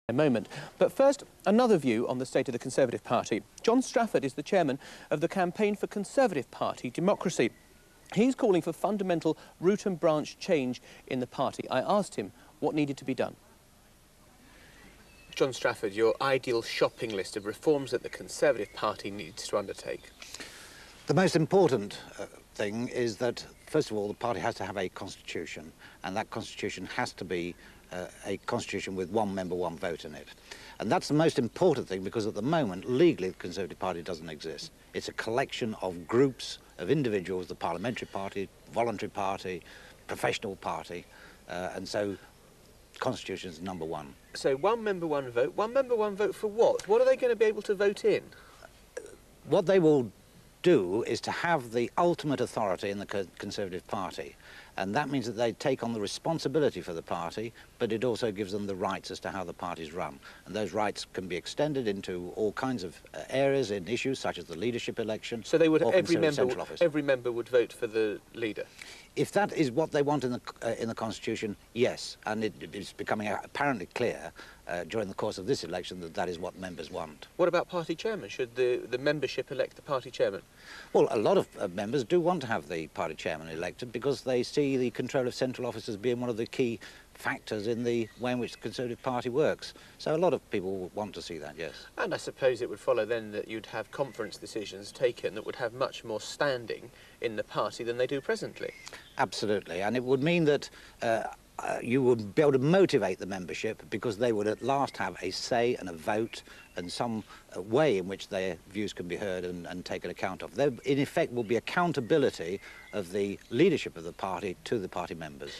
A moment. But first, another view on the state of the Conservative Party. John Strafford is the chairman of the Campaign for Conservative Party Democracy. He's calling for fundamental root and branch change in the party. I asked him what needed to be done. John Strafford, your ideal shopping list of reforms that the Conservative Party needs to undertake. The most important thing is that, first of all, the party has to have a constitution, and that constitution has to be a constitution with one member, one vote in it. And that's the most important thing, because at the moment, legally, the Conservative Party doesn't exist. It's a collection of groups of individuals, the parliamentary party, voluntary party, professional party, and so constitution is number one. So one member, one vote. One member, one vote for what? What are they going to be able to vote in? What they will do is to have the ultimate authority in the Conservative Party, and that means that they take on the responsibility for the party, but it also gives them the rights as to how the party's run, and those rights can be extended into all kinds of areas in issues such as the leadership election. So they would, or every member would vote for the leader? If that is what they want in the Constitution, yes, and it is becoming apparently clear during the course of this election that that is what members want. What about party chairman? Should the membership elect the party chairman? Well, a lot of members do want to have the party chairman elected because they see the control of central office as being one of the key factors in the way in which the Conservative Party works. So a lot of people want to see that, yes. And I suppose it would follow then that you'd have conference decisions taken that would have much more standing in the party than they do presently. Absolutely, and it would mean that you would be able to motivate the membership because they would at last have a say and a vote and some way in which their views can be heard and taken account of. There, in effect, will be accountability of the leadership of the party to the party members.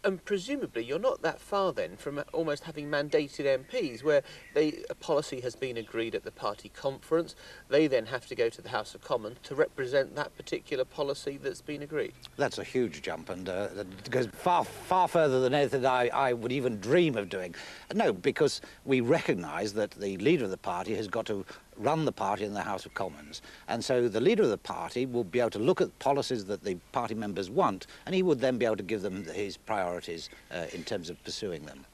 And presumably you're not that far then from almost having mandated MPs where a policy has been agreed at the party conference, they then have to go to the House of Commons to represent that particular policy that's been agreed. That's a huge jump, and it goes far, far further than anything I would even dream of doing. No, because we recognise that the leader of the party has got to run the party in the House of Commons, and so the leader of the party will be able to look at policies that the party members want, and he would then be able to give them his priorities in terms of pursuing them.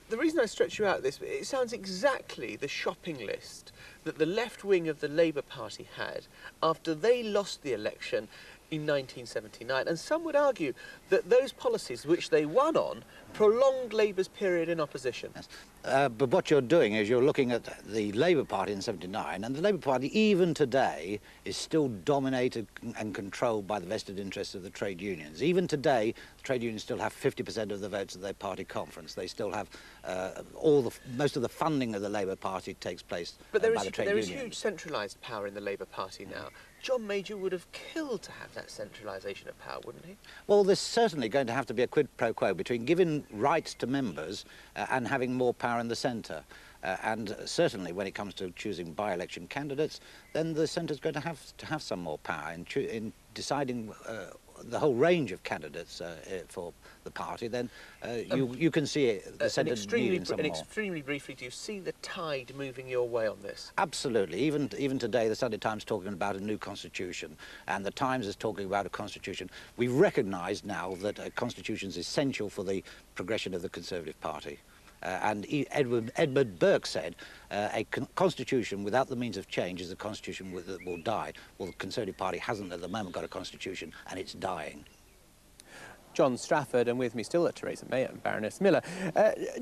The reason I stretch you out this, it sounds exactly the shopping list that the left wing of the Labour Party had after they lost the election in 1979, and some would argue that those policies which they won on prolonged Labour's period in opposition. Yes. But what you're doing is you're looking at the Labour Party in 79, and the Labour Party even today is still dominated and controlled by the vested interests of the trade unions. Even today, the trade unions still have 50% of the votes at their party conference. They still have most of the funding of the Labour Party takes place by the trade unions. There is huge centralised power in the Labour Party now. John Major would have killed to have that centralisation of power, wouldn't he? Well, there's certainly going to have to be a quid pro quo between giving rights to members and having more power in the centre. And certainly when it comes to choosing by-election candidates, then the centre's going to have some more power in deciding the whole range of candidates for the party. Then you can see the centre needing some more. And extremely briefly, do you see the tide moving your way on this? Absolutely. Even today, the Sunday Times is talking about a new constitution, and the Times is talking about a constitution. We recognise now that a constitution is essential for the progression of the Conservative Party. And Edmund Burke said, a constitution without the means of change is a constitution that will die. Well, the Conservative Party hasn't at the moment got a constitution, and it's dying. John Strafford, and with me still are Theresa May and Baroness Miller.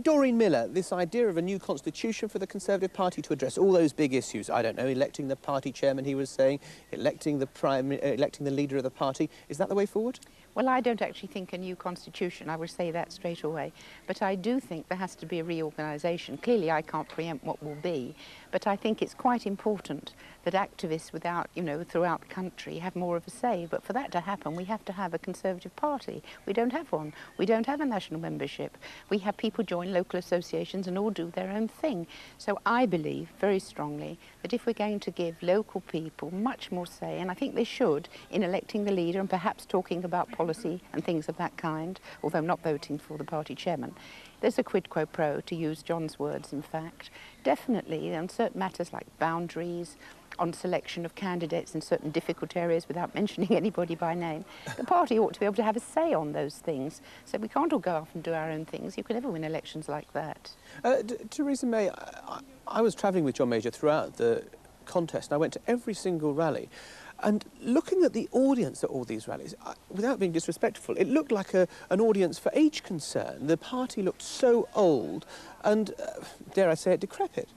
Doreen Miller, this idea of a new constitution for the Conservative Party to address all those big issues, I don't know, electing the party chairman, he was saying, electing the leader of the party, is that the way forward? Well, I don't actually think a new constitution, I would say that straight away, but I do think there has to be a reorganisation. Clearly I can't preempt what will be, but I think it's quite important that activists throughout the country have more of a say. But for that to happen, we have to have a Conservative Party. We don't have one. We don't have a national membership. We have people join local associations and all do their own thing. So I believe very strongly that if we're going to give local people much more say, and I think they should, in electing the leader and perhaps talking about policy and things of that kind, although not voting for the party chairman, there's a quid pro quo, to use John's words, in fact. Definitely on certain matters like boundaries on selection of candidates in certain difficult areas without mentioning anybody by name. The party ought to be able to have a say on those things. So we can't all go off and do our own things. You can never win elections like that. Theresa May, I was travelling with John Major throughout the contest, and I went to every single rally. And looking at the audience at all these rallies, without being disrespectful, it looked like an audience for age concern. The party looked so old and, dare I say it, decrepit.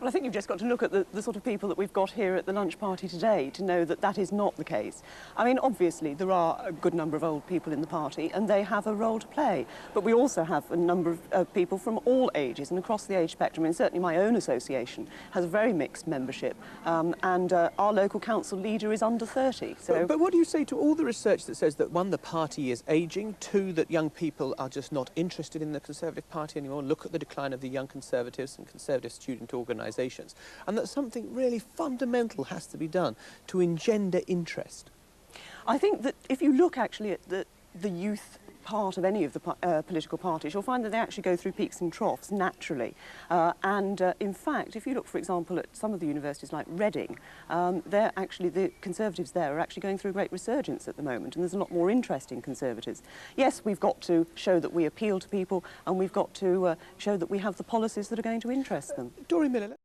Well, I think you've just got to look at the sort of people that we've got here at the lunch party today to know that that is not the case. I mean, obviously, there are a good number of old people in the party and they have a role to play. But we also have a number of people from all ages and across the age spectrum. And certainly my own association has a very mixed membership. And our local council leader is under 30. So. But what do you say to all the research that says that, one, the party is ageing, two, that young people are just not interested in the Conservative Party anymore? Look at the decline of the Young Conservatives and Conservative student organisations. And that something really fundamental has to be done to engender interest. I think that if you look actually at the youth part of any of the political parties, you'll find that they actually go through peaks and troughs naturally. In fact, if you look, for example, at some of the universities like Reading, the Conservatives there are actually going through a great resurgence at the moment, and there's a lot more interest in Conservatives. Yes, we've got to show that we appeal to people, and we've got to show that we have the policies that are going to interest them. Doreen Miller.